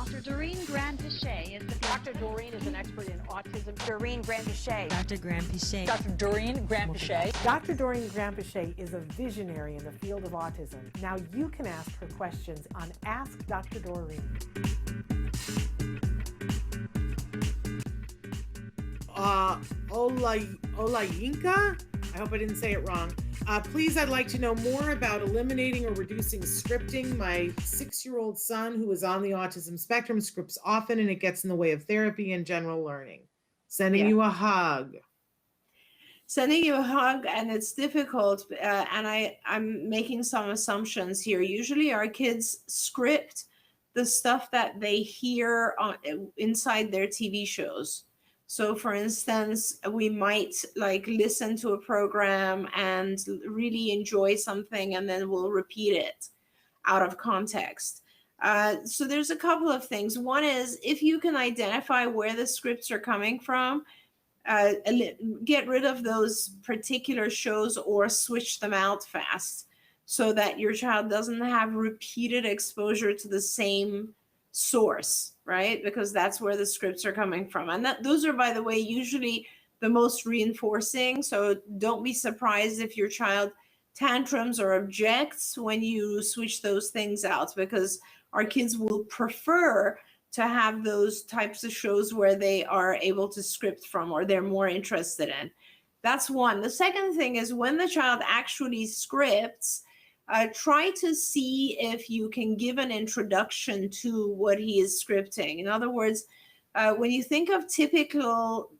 Dr. Doreen Granpeesheh is the Dr. Doreen is an expert in autism. Doreen Granpeesheh. Dr. Granpeesheh. Dr. Doreen Granpeesheh. Dr. Doreen Granpeesheh is a visionary in the field of autism. Now you can ask her questions on Ask Dr. Doreen. Olayinka? I hope I didn't say it wrong. Please, I'd like to know more about eliminating or reducing scripting. My 6-year-old son, who is on the autism spectrum, scripts often and it gets in the way of therapy and general learning. Sending you a hug. Sending you a hug, and it's difficult, and I'm making some assumptions here. Usually our kids script the stuff that they hear inside their TV shows. So for instance, we might like listen to a program and really enjoy something, and then we'll repeat it out of context. So there's a couple of things. One is, if you can identify where the scripts are coming from, get rid of those particular shows or switch them out fast so that your child doesn't have repeated exposure to the same source, right? Because that's where the scripts are coming from. And those are, by the way, usually the most reinforcing. So don't be surprised if your child tantrums or objects when you switch those things out, because our kids will prefer to have those types of shows where they are able to script from or they're more interested in. That's one. The second thing is, when the child actually scripts, try to see if you can give an introduction to what he is scripting. In other words, when you think of typical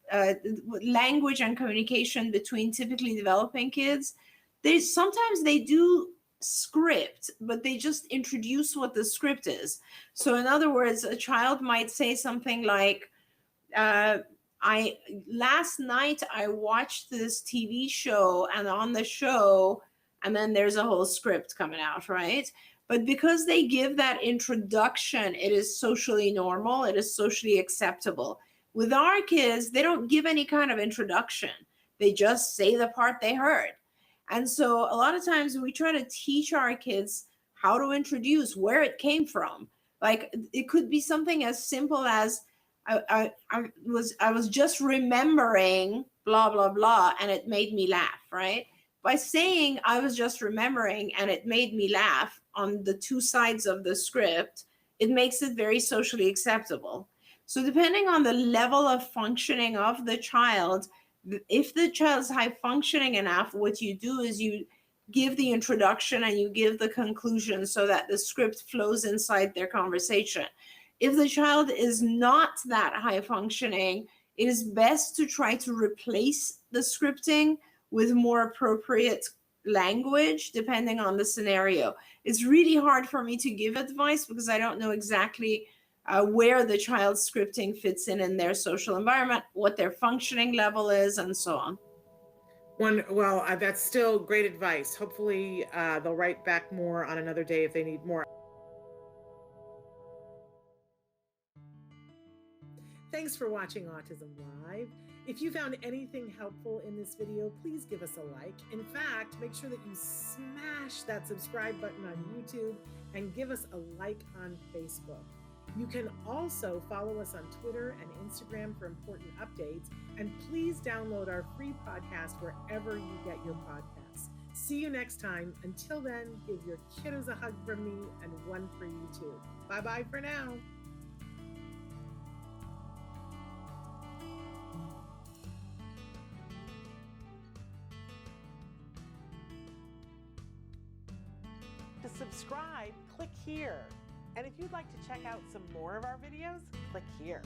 language and communication between typically developing kids, sometimes they do script, but they just introduce what the script is. So in other words, a child might say something like, last night I watched this TV show, and on the show, and then there's a whole script coming out, right? But because they give that introduction, it is socially normal, it is socially acceptable. With our kids, they don't give any kind of introduction. They just say the part they heard. And so a lot of times we try to teach our kids how to introduce, where it came from. Like, it could be something as simple as, I was just remembering blah, blah, blah, and it made me laugh, right? By saying I was just remembering and it made me laugh on the two sides of the script, it makes it very socially acceptable. So depending on the level of functioning of the child, if the child's high functioning enough, what you do is you give the introduction and you give the conclusion so that the script flows inside their conversation. If the child is not that high functioning, it is best to try to replace the scripting with more appropriate language depending on the scenario. It's really hard for me to give advice because I don't know exactly where the child's scripting fits in their social environment, what their functioning level is, and so on. Well, that's still great advice. Hopefully they'll write back more on another day if they need more. Thanks for watching Autism Live. If you found anything helpful in this video, please give us a like. In fact, make sure that you smash that subscribe button on YouTube and give us a like on Facebook. You can also follow us on Twitter and Instagram for important updates. And please download our free podcast wherever you get your podcasts. See you next time. Until then, give your kiddos a hug from me and one for you too. Bye-bye for now. To subscribe, click here. And if you'd like to check out some more of our videos, click here.